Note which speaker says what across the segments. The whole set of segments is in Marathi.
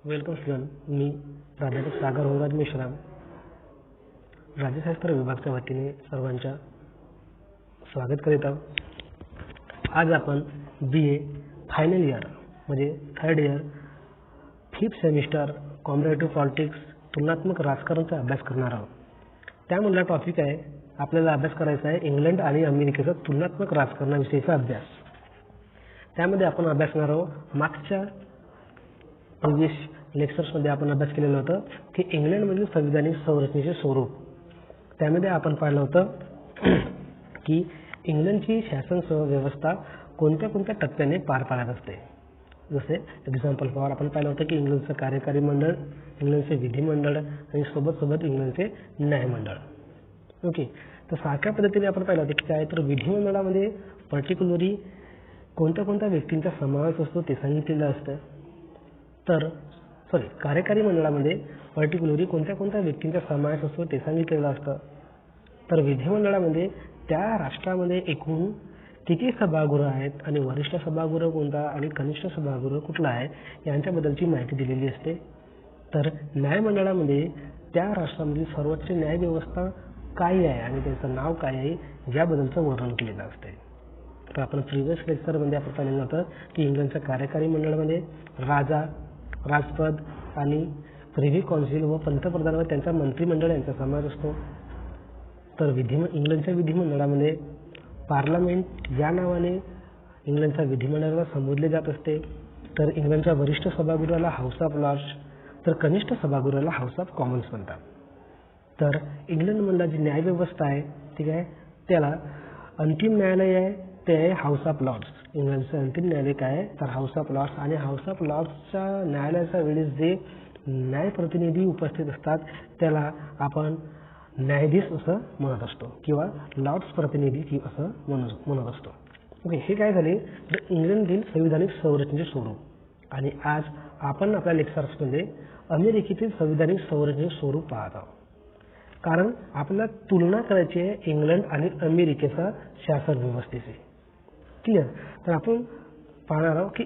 Speaker 1: Welcome student. मी प्राध्यापक सागर होमराज मेश्राम, राज्यशास्त्र विभागाच्या वतीने सर्वांच्या स्वागत करीत आहोत. आज आपण BA फायनल इयर म्हणजे third year 5th semester comparative politics तुलनात्मक राजकारणाचा अभ्यास करणार आहोत. त्यामधला टॉपिक आहे, आपल्याला अभ्यास करायचा आहे इंग्लंड आणि अमेरिकेचा तुलनात्मक राजकारणाविषयीचा अभ्यास. त्यामध्ये आपण अभ्यासणार आहोत मागच्या प्रिव्हियस लेक्चर्समध्ये आपण अभ्यास केलेलं होतं की इंग्लंडमधील संविधानिक संरचनेचे स्वरूप. त्यामध्ये आपण पाहिलं होतं की इंग्लंडची शासन व्यवस्था कोणत्या कोणत्या टप्प्याने पार पाडत असते. जसे एक्झाम्पल फॉर आपण पाहिलं होतं की इंग्लंडचं कार्यकारी मंडळ, इंग्लंडचे विधिमंडळ आणि सोबत इंग्लंडचे न्यायमंडळ. ओके, तर सारख्या पद्धतीने आपण पाहिलं होतं की काय तर विधिमंडळामध्ये पर्टिक्युलरली कोणत्या कोणत्या व्यक्तींचा समावेश असतो ते सांगितलेलं असतं. तर कार्यकारी मंडळामध्ये पर्टिक्युलरली कोणत्या कोणत्या व्यक्तींचा समावेश असतो ते सांगितलेलं असतं. तर विधिमंडळामध्ये त्या राष्ट्रामध्ये एकूण किती सभागृह आहेत आणि वरिष्ठ सभागृह कोणता आणि कनिष्ठ सभागृह कुठला आहे यांच्याबद्दलची माहिती दिलेली असते. तर न्यायमंडळामध्ये त्या राष्ट्रामधील सर्वोच्च न्यायव्यवस्था काय आहे आणि त्याचं नाव काय आहे याबद्दलचं वर्णन केलेलं असते. तर आपण प्रिव्हियस लेक्चरमध्ये आपण पाहिलेलं होतं की इंग्लंडच्या कार्यकारी मंडळामध्ये राजा, राजपद आणि प्रिव्ही काउन्सिल व पंतप्रधान व त्यांचा मंत्रिमंडळ यांचा समावेश असतो. तर इंग्लंडच्या विधिमंडळामध्ये पार्लमेंट या नावाने इंग्लंडच्या विधिमंडळाला संबोधले जात असते. तर इंग्लंडच्या वरिष्ठ सभागृहाला हाऊस ऑफ लॉर्ड्स तर कनिष्ठ सभागृहाला हाऊस ऑफ कॉमन्स म्हणतात. तर इंग्लंडमधला जी न्यायव्यवस्था आहे ठीक आहे त्याला अंतिम न्यायालय आहे ते आहे हाऊस ऑफ लॉर्ड्स. इंग्लंडचं अंतिम न्यायालय काय आहे तर हाऊस ऑफ लॉर्ड्स. आणि हाऊस ऑफ लॉर्ड्सच्या न्यायालयाच्या वेळेस जे न्यायप्रतिनिधी उपस्थित असतात त्याला आपण न्यायाधीश असं म्हणत असतो किंवा लॉर्ड्स प्रतिनिधी असं म्हणत असतो. ओके, हे काय झाले तर इंग्लंडमधील संविधानिक संरचनेचे स्वरूप. आणि आज आपण आपल्या लेक्चर्समध्ये अमेरिकेतील संविधानिक संरचनेचे स्वरूप पाहत आहोत. कारण आपल्याला तुलना करायची आहे इंग्लंड आणि अमेरिकेचा शासन व्यवस्थेची. क्लिअर. तर आपण पाहणार आहोत की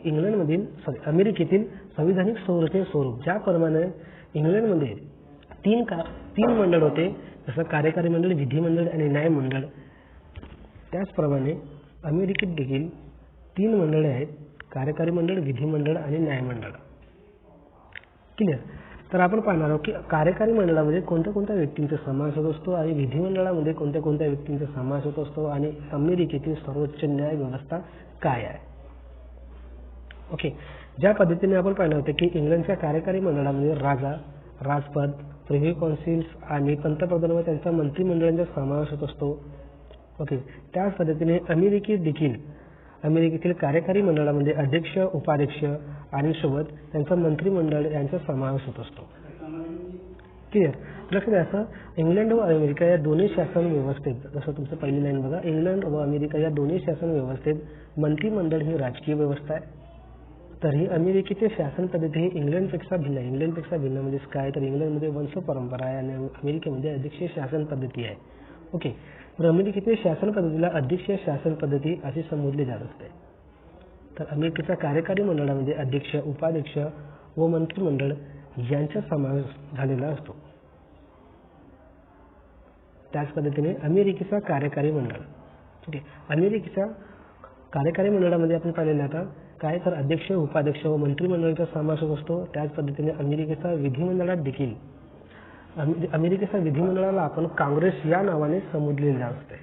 Speaker 1: अमेरिकेतील संविधानिक संरचनेचे स्वरूप ज्याप्रमाणे इंग्लंडमध्ये तीन मंडळ होते, जसं कार्यकारी मंडळ, विधिमंडळ आणि न्यायमंडळ, त्याचप्रमाणे अमेरिकेत देखील 3 मंडळे आहेत, कार्यकारी मंडळ, विधिमंडळ आणि न्यायमंडळ. क्लिअर. तर आपण पाहणार आहोत की कार्यकारी मंडळामध्ये कोणत्या कोणत्या व्यक्तींचा समावेश होत असतो आणि विधिमंडळामध्ये कोणत्या कोणत्या व्यक्तींचा समावेश होत असतो आणि अमेरिकेतील सर्वोच्च न्याय व्यवस्था काय आहे. ओके, ज्या पद्धतीने आपण पाहिलं होतं की इंग्लंडच्या कार्यकारी मंडळामध्ये राजा, राजपद, प्रिव्ही काउन्सिल्स आणि पंतप्रधान व त्यांच्या मंत्रिमंडळांचा समावेश होत असतो. ओके, त्याच पद्धतीने अमेरिकेतील कार्यकारी मंडळामध्ये अध्यक्ष, उपाध्यक्ष आणि सोबत त्यांचा मंत्रिमंडळ यांचा समावेश होत असतो. क्लिअर. लक्षात द्यायचं, इंग्लंड व अमेरिका या दोन्ही शासन व्यवस्थेत, जसं तुमचं पहिली लाईन बघा, इंग्लंड व अमेरिका या दोन्ही शासन व्यवस्थेत मंत्रिमंडळ ही राजकीय व्यवस्था आहे. तर ही अमेरिकेची शासन पद्धती ही इंग्लंडपेक्षा भिन्न आहे. इंग्लंडपेक्षा भिन्न म्हणजे काय तर इंग्लंडमध्ये वंश परंपरा आहे आणि अमेरिकेमध्ये अध्यक्षीय शासन पद्धती आहे. ओके, तर अमेरिकेतील शासन पद्धतीला अध्यक्षीय शासन पद्धती असे संबोधले जात असते. तर अमेरिकेच्या कार्यकारी मंडळामध्ये अध्यक्ष, उपाध्यक्ष व मंत्रिमंडळ यांचा समावेश झालेला असतो. त्याच पद्धतीने अमेरिकेचा कार्यकारी मंडळ. ओके, अमेरिकेच्या कार्यकारी मंडळामध्ये आपण पाहिलेलं आता काय तर अध्यक्ष, उपाध्यक्ष व मंत्रिमंडळाचा समावेश असतो. त्याच पद्धतीने अमेरिकेच्या विधिमंडळाला आपण काँग्रेस या नावाने संबोधलेले असते.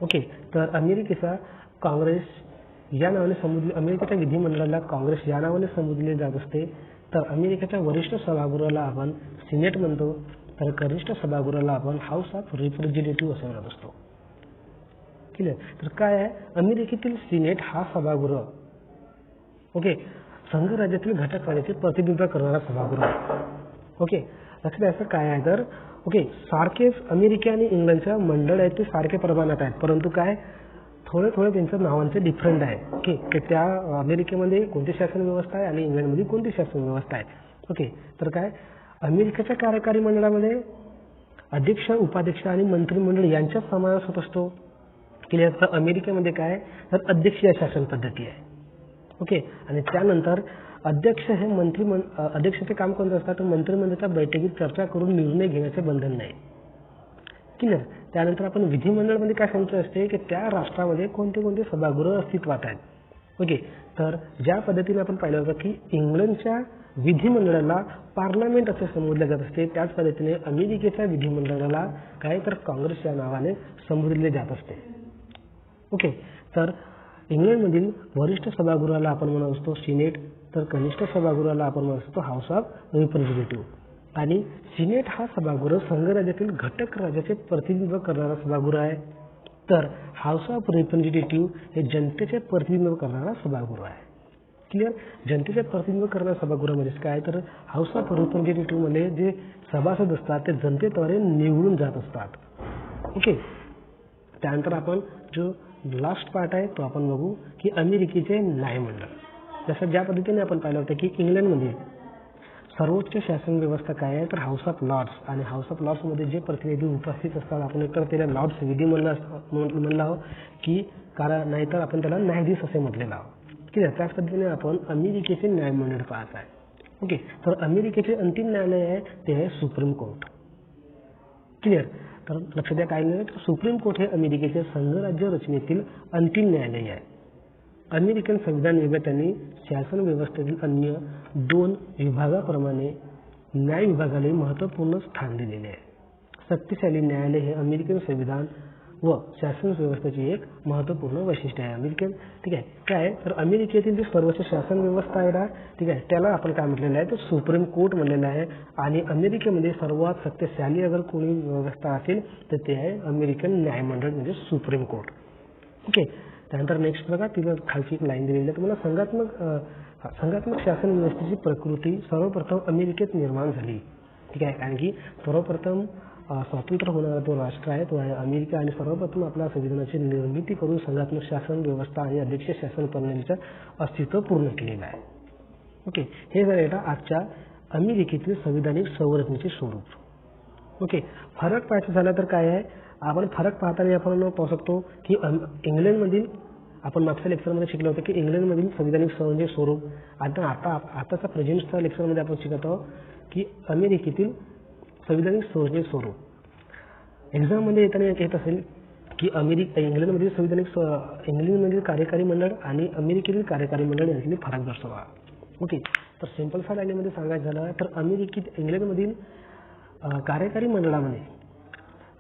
Speaker 1: ओके, तर अमेरिकेच्या विधिमंडळाला काँग्रेस या नावाने संबोधले जात असते. तर अमेरिकेच्या वरिष्ठ सभागृहाला आपण सिनेट म्हणतो, तर कनिष्ठ सभागृहाला आपण हाऊस ऑफ रिप्रेझेंटेटिव्ह असं म्हणत असतो. क्लिअर. तर काय आहे, अमेरिकेतील सिनेट हा सभागृह ओके संघराज्यातील घटक राज्याचे प्रतिनिधित्व करणारा सभागृह. ओके, लक्षात द्यायचं काय आहे तर ओके सारखेच अमेरिका आणि इंग्लंडच्या मंडळ आहेत ते सारखे प्रमाणात आहेत, परंतु काय थोडे त्यांच्या नावांचे डिफरंट आहे. ओके, तर त्या अमेरिकेमध्ये कोणती शासन व्यवस्था आहे आणि इंग्लंडमध्ये कोणती शासन व्यवस्था आहे. ओके, तर काय अमेरिकेच्या कार्यकारी मंडळामध्ये अध्यक्ष, उपाध्यक्ष आणि मंत्रिमंडळ यांचा समावेश होत असतो. क्लिअर. तर अमेरिकेमध्ये काय तर अध्यक्षीय शासन पद्धती आहे. ओके, आणि त्यानंतर अध्यक्ष हे अध्यक्षाचे काम कोणतं असतात, तर मंत्रिमंडळाच्या बैठकीत चर्चा करून निर्णय घेण्याचे बंधन नाही. क्लिअर. त्यानंतर आपण विधिमंडळामध्ये काय सांगितलं असते की त्या राष्ट्रामध्ये कोणते कोणते सभागृह अस्तित्वात आहेत. ओके. तर ज्या पद्धतीने आपण पाहिलं होतं की इंग्लंडच्या विधिमंडळाला पार्लमेंट असे संबोधले जात असते, त्याच पद्धतीने अमेरिकेच्या विधिमंडळाला काय तर काँग्रेस या नावाने संबोधले जात असते. ओके. तर इंग्लंडमधील वरिष्ठ सभागृहाला आपण म्हणत असतो सिनेट, तर कनिष्ठ सभागृहाला आपण म्हणत असतो हाऊस ऑफ रिप्रेझेंटेटिव्ह. आणि सिनेट हा सभागृह संघराज्यातील घटक राज्याचे प्रतिनिधित्व करणारा सभागृह आहे, तर हाऊस ऑफ रिप्रेझेंटेटिव्ह हे जनतेचे प्रतिनिधित्व करणारा सभागृह आहे. क्लिअर. जनतेचे प्रतिनिधित्व करणारा सभागृह म्हणजे काय, तर हाऊस ऑफ रिप्रेझेंटेटिव्हमध्ये जे सभासद असतात ते जनतेद्वारे निवडून जात असतात. ओके. त्यानंतर आपण जो लास्ट पार्ट आहे तो आपण बघू की अमेरिकेचे न्यायमंडळ. जसं ज्या पद्धतीने आपण पाहिलं होतं की इंग्लंडमध्ये सर्वोच्च शासन व्यवस्था काय आहे, तर हाऊस ऑफ लॉर्ड्स. आणि हाऊस ऑफ लॉर्ड्समध्ये जे प्रतिनिधी उपस्थित असतात आपण एकतर त्याला लॉर्ड्स विधिमंडळ म्हणलं आहोत की कारण नाहीतर आपण त्याला न्यायाधीश असे म्हटलेलं आहोत. ठीक आहे. त्याच पद्धतीने आपण अमेरिकेचे न्यायमंडळ पाहत आहे. ओके. तर अमेरिकेचे अंतिम न्यायालय आहे ते आहे सुप्रीम कोर्ट. क्लिअर. तर लक्ष द्या काय नाही, सुप्रीम कोर्ट हे अमेरिकेचे संघराज्य रचनेतील अंतिम न्यायालय आहे. अमेरिकन संविधान निर्मात्यांनी शासन व्यवस्थेतील अन्य 2 विभागाप्रमाणे न्याय विभागाला महत्त्वपूर्ण स्थान दिलेले आहे. शक्तिशाली न्यायालय हे अमेरिकन संविधान व शासन व्यवस्थेची एक महत्त्वपूर्ण वैशिष्ट्य आहे. अमेरिकन ठीक आहे. काय तर अमेरिकेतील जे सर्वोच्च शासन व्यवस्था आहे ना, ठीक आहे, त्याला आपण काय म्हटलेलं आहे, तर सुप्रीम कोर्ट म्हणलेलं आहे. आणि अमेरिकेमध्ये सर्वात शक्तिशाली अगर कोणी व्यवस्था असेल तर ते आहे अमेरिकन न्यायमंडळ म्हणजे सुप्रीम कोर्ट. ओके. त्यानंतर नेक्स्ट बघा, तिथं खालची एक लाईन दिलेली आहे तुम्हाला. संघात्मक शासन व्यवस्थेची प्रकृती सर्वप्रथम अमेरिकेत निर्माण झाली. ठीक आहे. कारण की सर्वप्रथम स्वातंत्र्य होणारा जो राष्ट्र आहे तो आहे अमेरिका, आणि सर्वप्रथम आपल्या संविधानाची निर्मिती करून संघात्मक शासन व्यवस्था आणि अध्यक्ष शासन प्रणालीचं अस्तित्व पूर्ण केलेलं आहे. ओके. हे झालं आजच्या अमेरिकेतील संविधानिक संरचनेचे स्वरूप. ओके. फरक पाहायचा झाला तर काय आहे, आपण फरक पाहताना आपण पाहू शकतो की इंग्लंडमधील आपण मागच्या लेक्चरमध्ये शिकलो होतो की इंग्लंडमधील संविधानिक संरचनेचे स्वरूप. आताचा प्रेझेंटच्या लेक्चरमध्ये आपण शिकत आहोत की अमेरिकेतील संविधानिक संरचनेचे स्वरूप. एक्झाममध्ये येत असेल की इंग्लंडमधील कार्यकारी मंडळ आणि अमेरिकेतील कार्यकारी मंडळ यांच्यातील फरक दर्शवा. ओके. तर सिंपल सा लाईनमध्ये सांगायचं झालं तर इंग्लंडमधील कार्यकारी मंडळामध्ये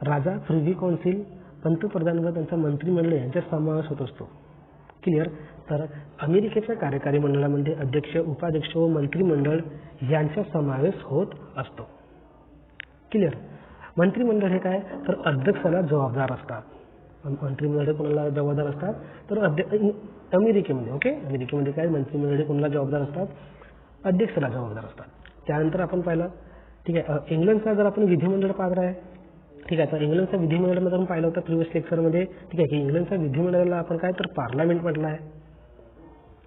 Speaker 1: राजा, प्रिव्ही काउन्सिल, पंतप्रधान व त्यांचा मंत्रिमंडळ यांचा समावेश होत असतो. क्लिअर. तर अमेरिकेच्या कार्यकारी मंडळामध्ये अध्यक्ष, उपाध्यक्ष व मंत्रिमंडळ यांचा समावेश होत असतो. क्लिअर. मंत्रिमंडळ हे काय, तर अध्यक्षाला जबाबदार असतात. मंत्रिमंडळ कोणाला जबाबदार असतात, तर अमेरिकेमध्ये. ओके. अमेरिकेमध्ये काय मंत्रिमंडळ कोणाला जबाबदार असतात, अध्यक्षाला जबाबदार असतात. त्यानंतर आपण पाहिलं ठीक आहे इंग्लंडचा जर आपण विधिमंडळ पाहत आहे. ठीक आहे. तर इंग्लंडचा विधिमंडळामध्ये आपण पाहिलं होतं प्रिव्हियस लेक्चरमध्ये. ठीक आहे की इंग्लंडच्या विधिमंडळाला आपण काय तर पार्लमेंट म्हटलं आहे.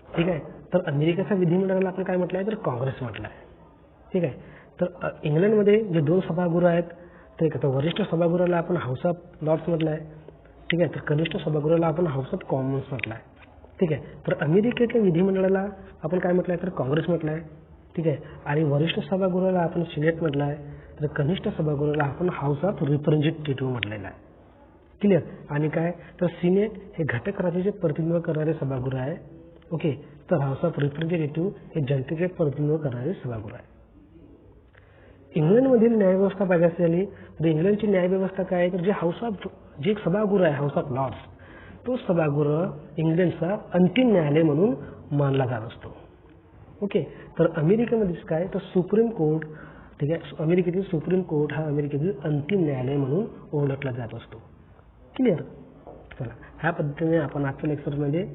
Speaker 1: ठीक आहे. तर अमेरिकेच्या विधिमंडळाला आपण काय म्हटलं आहे, तर काँग्रेस म्हटलं आहे. ठीक आहे. तर इंग्लंडमध्ये जे 2 सभागृह आहेत, ठीक आहे, तर वरिष्ठ सभागृहाला आपण हाऊस ऑफ लॉर्ड्स म्हटलं आहे. ठीक आहे. तर कनिष्ठ सभागृहाला आपण हाऊस ऑफ कॉमन्स म्हटलं आहे. ठीक आहे. तर अमेरिकेच्या विधिमंडळाला आपण काय म्हटलं आहे, तर काँग्रेस म्हटलं आहे. ठीक आहे. आणि वरिष्ठ सभागृहाला आपण सिनेट म्हटलं आहे. तर कनिष्ठ सभागृहाला आपण हाऊस ऑफ रिप्रेझेंटेटिव्ह म्हटलेलं आहे. क्लिअर. आणि काय तर सिनेट हे घटक राज्याचे प्रतिनिधित्व करणारे सभागृह आहे. ओके. तर हाऊस ऑफ रिप्रेझेंटेटिव्ह हे जनतेचे प्रतिनिधित्व करणारे सभागृह आहे. इंग्लंडमधील न्यायव्यवस्था पाहिजे झाली तर इंग्लंडची न्यायव्यवस्था काय आहे, तर जे एक सभागृह आहे हाऊस ऑफ लॉर्ड्स, तो सभागृह इंग्लंडचा अंतिम न्यायालय म्हणून मानला जात असतो. ओके. तर अमेरिकेमध्ये काय तर सुप्रीम कोर्ट. ठीक आहे. अमेरिकेतील सुप्रीम कोर्ट हा अमेरिकेतील अंतिम न्यायालय म्हणून ओळखला जात असतो. क्लिअर. चला, ह्या पद्धतीने आपण आजच्या लेक्चरमध्ये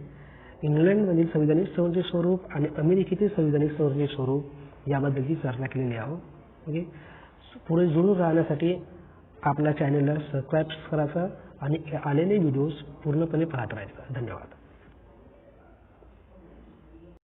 Speaker 1: इंग्लंडमधील संविधानिक संरचनेचे स्वरूप आणि अमेरिकेतील संविधानिक संरचनेचे स्वरूप याबद्दलची चर्चा केलेली आहे. ओके. पुढे जुळून राहण्यासाठी आपल्या चॅनलला सबस्क्राईब करायचं आणि आलेले व्हिडिओज पूर्णपणे पाहत राहायचं. धन्यवाद.